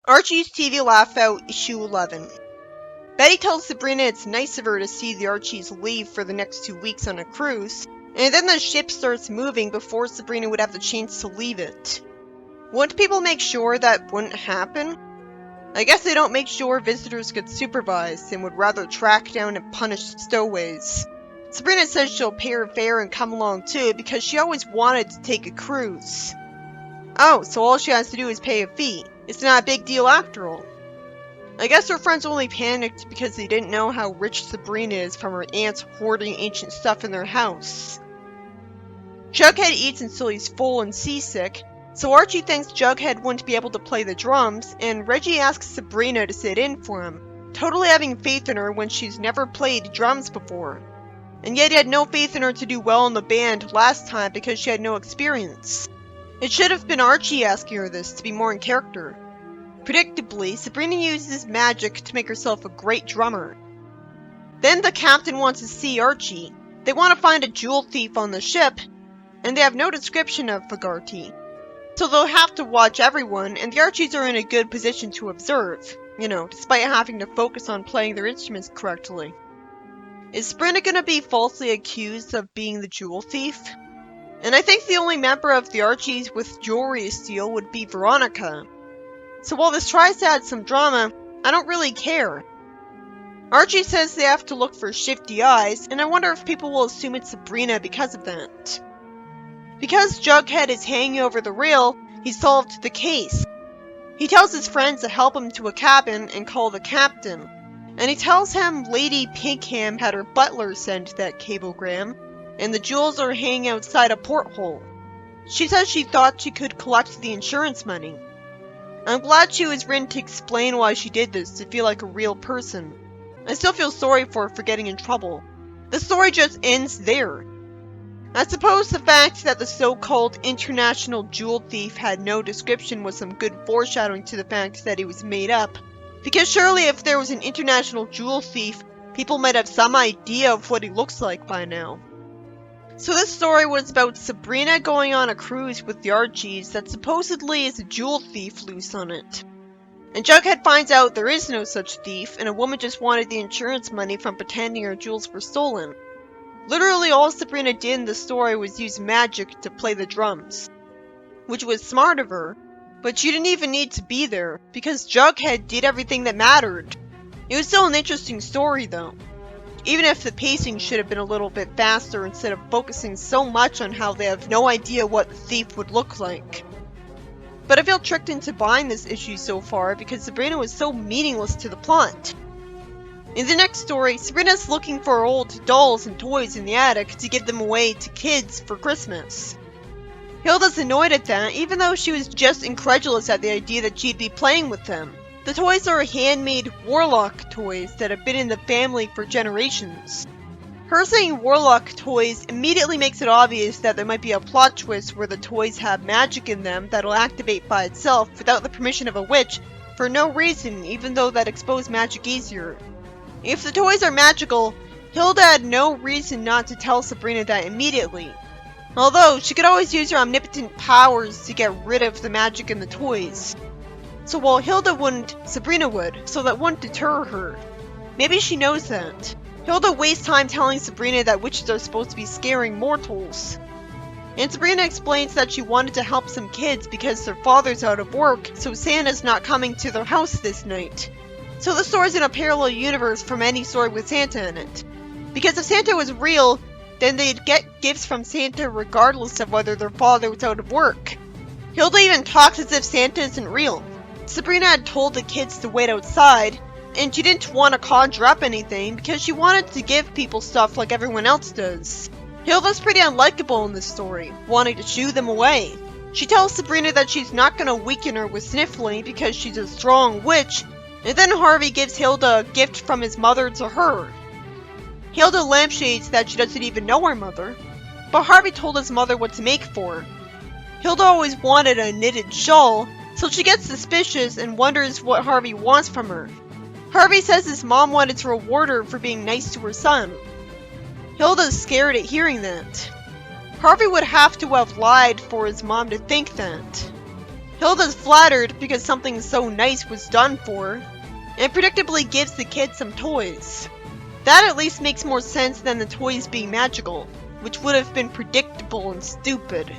Archie's TV Laugh-Out, Issue 11. Betty tells Sabrina it's nice of her to see the Archies leave for the next 2 weeks on a cruise, and then the ship starts moving before Sabrina would have the chance to leave it. Wouldn't people make sure that wouldn't happen? I guess they don't make sure visitors get supervised and would rather track down and punish stowaways. Sabrina says she'll pay her fare and come along too because she always wanted to take a cruise. Oh, so all she has to do is pay a fee. It's not a big deal after all. I guess her friends only panicked because they didn't know how rich Sabrina is from her aunts hoarding ancient stuff in their house. Jughead eats until he's full and seasick, so Archie thinks Jughead wouldn't be able to play the drums, and Reggie asks Sabrina to sit in for him, totally having faith in her when she's never played drums before. And yet he had no faith in her to do well in the band last time because she had no experience. It should have been Archie asking her this to be more in character. Predictably, Sabrina uses magic to make herself a great drummer. Then the captain wants to see Archie. They want to find a jewel thief on the ship, and they have no description of Fogarty. So they'll have to watch everyone, and the Archies are in a good position to observe, despite having to focus on playing their instruments correctly. Is Sabrina gonna be falsely accused of being the jewel thief? And I think the only member of the Archies with jewelry to steal would be Veronica. So while this tries to add some drama, I don't really care. Archie says they have to look for shifty eyes, and I wonder if people will assume it's Sabrina because of that. Because Jughead is hanging over the rail, he solved the case. He tells his friends to help him to a cabin and call the captain. And he tells him Lady Pinkham had her butler send that cablegram, and the jewels are hanging outside a porthole. She says she thought she could collect the insurance money. I'm glad she was written to explain why she did this to feel like a real person. I still feel sorry for her for getting in trouble. The story just ends there. I suppose the fact that the so-called international jewel thief had no description was some good foreshadowing to the fact that he was made up. Because surely if there was an international jewel thief, people might have some idea of what he looks like by now. So this story was about Sabrina going on a cruise with the Archies that supposedly is a jewel thief loose on it. And Jughead finds out there is no such thief, and a woman just wanted the insurance money from pretending her jewels were stolen. Literally all Sabrina did in the story was use magic to play the drums. Which was smart of her, but she didn't even need to be there, because Jughead did everything that mattered. It was still an interesting story though. Even if the pacing should have been a little bit faster instead of focusing so much on how they have no idea what the thief would look like. But I feel tricked into buying this issue so far because Sabrina was so meaningless to the plot. In the next story, Sabrina's looking for old dolls and toys in the attic to give them away to kids for Christmas. Hilda's annoyed at that, even though she was just incredulous at the idea that she'd be playing with them. The toys are handmade warlock toys that have been in the family for generations. Her saying warlock toys immediately makes it obvious that there might be a plot twist where the toys have magic in them that'll activate by itself without the permission of a witch for no reason, even though that exposed magic easier. If the toys are magical, Hilda had no reason not to tell Sabrina that immediately. Although, she could always use her omnipotent powers to get rid of the magic in the toys. So while Hilda wouldn't, Sabrina would, so that wouldn't deter her. Maybe she knows that. Hilda wastes time telling Sabrina that witches are supposed to be scaring mortals. And Sabrina explains that she wanted to help some kids because their father's out of work, so Santa's not coming to their house this night. So the story's in a parallel universe from any story with Santa in it. Because if Santa was real, then they'd get gifts from Santa regardless of whether their father was out of work. Hilda even talks as if Santa isn't real. Sabrina had told the kids to wait outside, and she didn't want to conjure up anything because she wanted to give people stuff like everyone else does. Hilda's pretty unlikable in this story, wanting to shoo them away. She tells Sabrina that she's not going to weaken her with sniffling because she's a strong witch, and then Harvey gives Hilda a gift from his mother to her. Hilda lampshades that she doesn't even know her mother, but Harvey told his mother what to make for her. Hilda always wanted a knitted shawl, so she gets suspicious and wonders what Harvey wants from her. Harvey says his mom wanted to reward her for being nice to her son. Hilda's scared at hearing that. Harvey would have to have lied for his mom to think that. Hilda's flattered because something so nice was done for her, and predictably gives the kid some toys. That at least makes more sense than the toys being magical, which would have been predictable and stupid.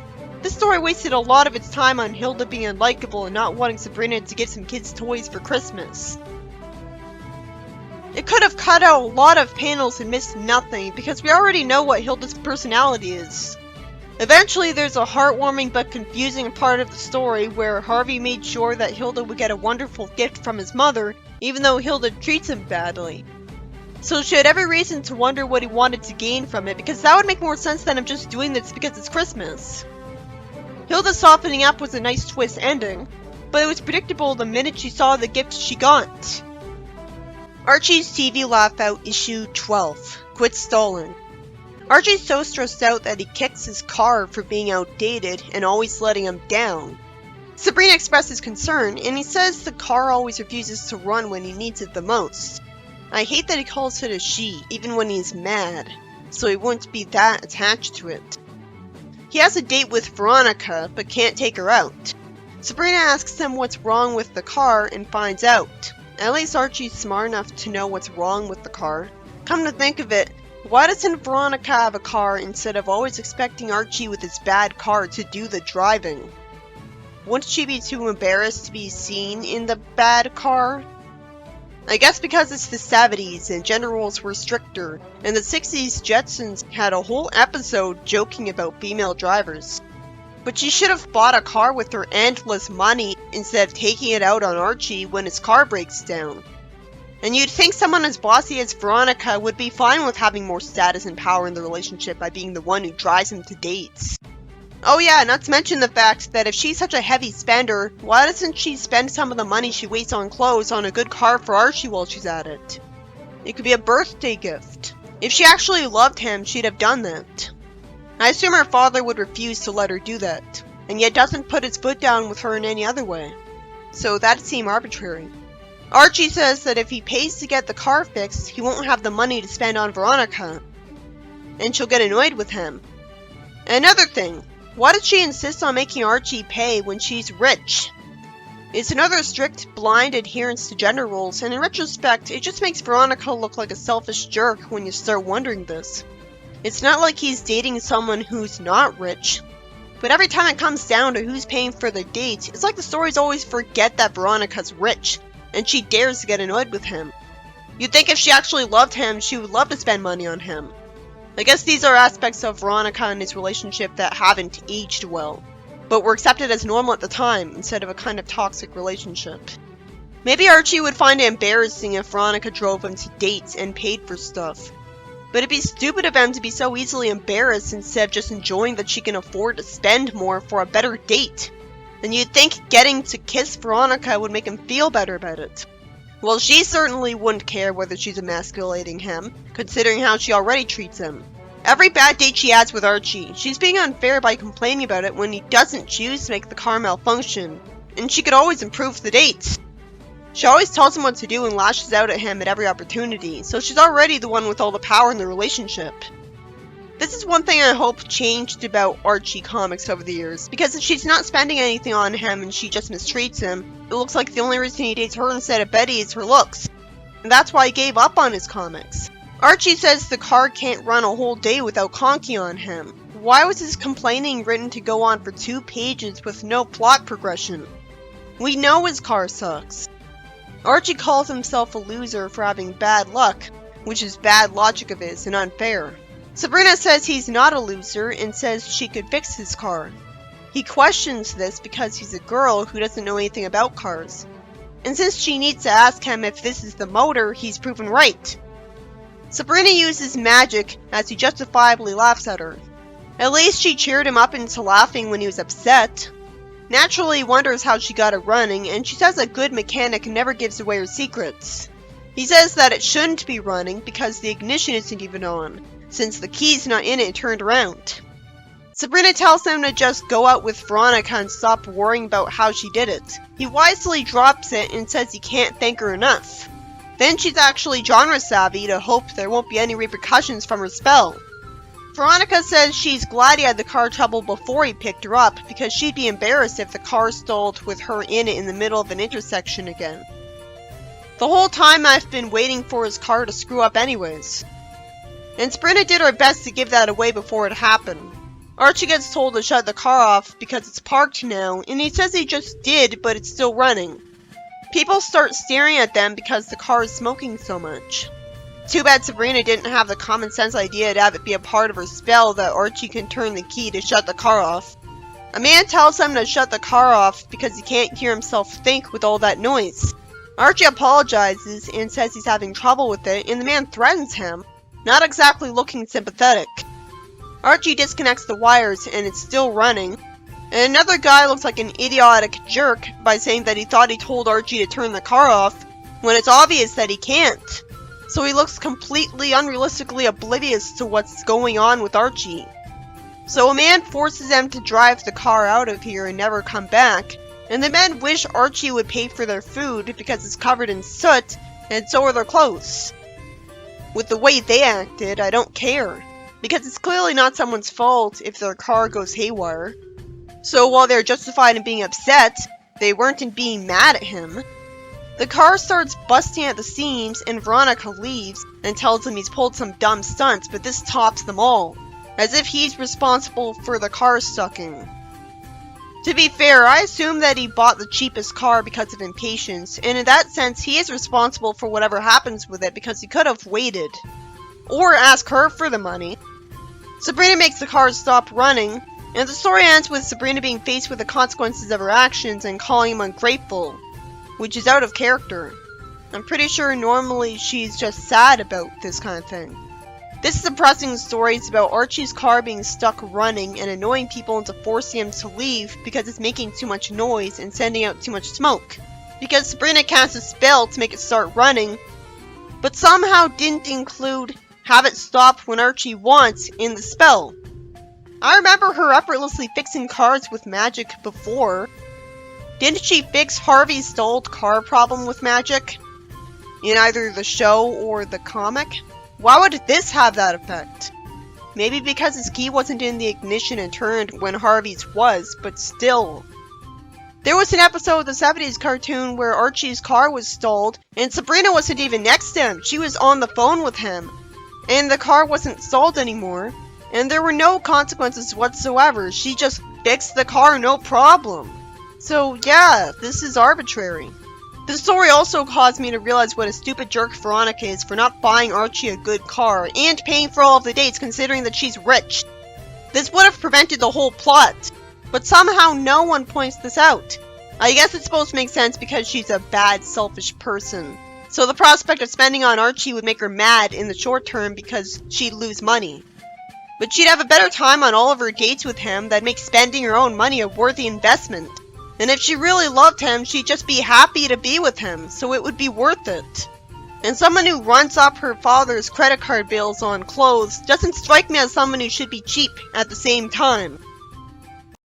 This story wasted a lot of its time on Hilda being unlikable and not wanting Sabrina to give some kids toys for Christmas. It could have cut out a lot of panels and missed nothing, because we already know what Hilda's personality is. Eventually, there's a heartwarming but confusing part of the story where Harvey made sure that Hilda would get a wonderful gift from his mother, even though Hilda treats him badly. So she had every reason to wonder what he wanted to gain from it, because that would make more sense than him just doing this because it's Christmas. Hilda softening up was a nice twist ending, but it was predictable the minute she saw the gift she got. Archie's TV Laugh-Out Issue 12, Quit Stalling. Archie's so stressed out that he kicks his car for being outdated and always letting him down. Sabrina expresses concern, and he says the car always refuses to run when he needs it the most. I hate that he calls it a she, even when he's mad, so he wouldn't be that attached to it. He has a date with Veronica, but can't take her out. Sabrina asks him what's wrong with the car and finds out. At least Archie's smart enough to know what's wrong with the car. Come to think of it, why doesn't Veronica have a car instead of always expecting Archie with his bad car to do the driving? Wouldn't she be too embarrassed to be seen in the bad car? I guess because it's the 70s and gender roles were stricter, and the 60s Jetsons had a whole episode joking about female drivers. But she should have bought a car with her endless money instead of taking it out on Archie when his car breaks down. And you'd think someone as bossy as Veronica would be fine with having more status and power in the relationship by being the one who drives him to dates. Oh yeah, not to mention the fact that if she's such a heavy spender, why doesn't she spend some of the money she wastes on clothes on a good car for Archie while she's at it? It could be a birthday gift. If she actually loved him, she'd have done that. I assume her father would refuse to let her do that, and yet doesn't put his foot down with her in any other way. So that'd seem arbitrary. Archie says that if he pays to get the car fixed, he won't have the money to spend on Veronica, and she'll get annoyed with him. Another thing, why did she insist on making Archie pay when she's rich? It's another strict, blind adherence to gender roles, and in retrospect, it just makes Veronica look like a selfish jerk when you start wondering this. It's not like he's dating someone who's not rich. But every time it comes down to who's paying for the date, it's like the stories always forget that Veronica's rich, and she dares to get annoyed with him. You'd think if she actually loved him, she would love to spend money on him. I guess these are aspects of Veronica and his relationship that haven't aged well, but were accepted as normal at the time, instead of a kind of toxic relationship. Maybe Archie would find it embarrassing if Veronica drove him to dates and paid for stuff. But it'd be stupid of him to be so easily embarrassed instead of just enjoying that she can afford to spend more for a better date. And you'd think getting to kiss Veronica would make him feel better about it. Well, she certainly wouldn't care whether she's emasculating him, considering how she already treats him. Every bad date she has with Archie, she's being unfair by complaining about it when he doesn't choose to make the car malfunction. And she could always improve the dates. She always tells him what to do and lashes out at him at every opportunity, so she's already the one with all the power in the relationship. This is one thing I hope changed about Archie comics over the years, because if she's not spending anything on him and she just mistreats him, it looks like the only reason he dates her instead of Betty is her looks. And that's why he gave up on his comics. Archie says the car can't run a whole day without conking on him. Why was his complaining written to go on for 2 pages with no plot progression? We know his car sucks. Archie calls himself a loser for having bad luck, which is bad logic of his and unfair. Sabrina says he's not a loser and says she could fix his car. He questions this because he's a girl who doesn't know anything about cars. And since she needs to ask him if this is the motor, he's proven right. Sabrina uses magic as he justifiably laughs at her. At least she cheered him up into laughing when he was upset. Naturally, he wonders how she got it running, and she says a good mechanic never gives away her secrets. He says that it shouldn't be running because the ignition isn't even on, since the key's not in it and turned around. Sabrina tells him to just go out with Veronica and stop worrying about how she did it. He wisely drops it and says he can't thank her enough. Then she's actually genre savvy to hope there won't be any repercussions from her spell. Veronica says she's glad he had the car trouble before he picked her up because she'd be embarrassed if the car stalled with her in it in the middle of an intersection again. The whole time I've been waiting for his car to screw up anyways. And Sabrina did her best to give that away before it happened. Archie gets told to shut the car off because it's parked now, and he says he just did, but it's still running. People start staring at them because the car is smoking so much. Too bad Sabrina didn't have the common sense idea to have it be a part of her spell that Archie can turn the key to shut the car off. A man tells him to shut the car off because he can't hear himself think with all that noise. Archie apologizes and says he's having trouble with it, and the man threatens him, not exactly looking sympathetic. Archie disconnects the wires and it's still running, and another guy looks like an idiotic jerk by saying that he thought he told Archie to turn the car off, when it's obvious that he can't. So he looks completely unrealistically oblivious to what's going on with Archie. So a man forces them to drive the car out of here and never come back, and the men wish Archie would pay for their food because it's covered in soot, and so are their clothes. With the way they acted, I don't care, because it's clearly not someone's fault if their car goes haywire. So while they're justified in being upset, they weren't in being mad at him. The car starts busting at the seams and Veronica leaves and tells him he's pulled some dumb stunts, but this tops them all, as if he's responsible for the car stucking. To be fair, I assume that he bought the cheapest car because of impatience, and in that sense he is responsible for whatever happens with it because he could have waited. Or ask her for the money. Sabrina makes the car stop running, and the story ends with Sabrina being faced with the consequences of her actions and calling him ungrateful, which is out of character. I'm pretty sure normally she's just sad about this kind of thing. This depressing story is about Archie's car being stuck running and annoying people into forcing him to leave because it's making too much noise and sending out too much smoke. Because Sabrina cast a spell to make it start running, but somehow didn't include have it stop when Archie wants in the spell. I remember her effortlessly fixing cars with magic before. Didn't she fix Harvey's stalled car problem with magic? In either the show or the comic? Why would this have that effect? Maybe because his key wasn't in the ignition and turned when Harvey's was, but still. There was an episode of the 70s cartoon where Archie's car was stalled, and Sabrina wasn't even next to him. She was on the phone with him. And the car wasn't stalled anymore, and there were no consequences whatsoever. She just fixed the car, no problem. So yeah, this is arbitrary. The story also caused me to realize what a stupid jerk Veronica is for not buying Archie a good car, and paying for all of the dates considering that she's rich. This would have prevented the whole plot, but somehow no one points this out. I guess it's supposed to make sense because she's a bad, selfish person. So the prospect of spending on Archie would make her mad in the short term because she'd lose money. But she'd have a better time on all of her dates with him that makes spending her own money a worthy investment. And if she really loved him, she'd just be happy to be with him, so it would be worth it. And someone who runs up her father's credit card bills on clothes doesn't strike me as someone who should be cheap at the same time.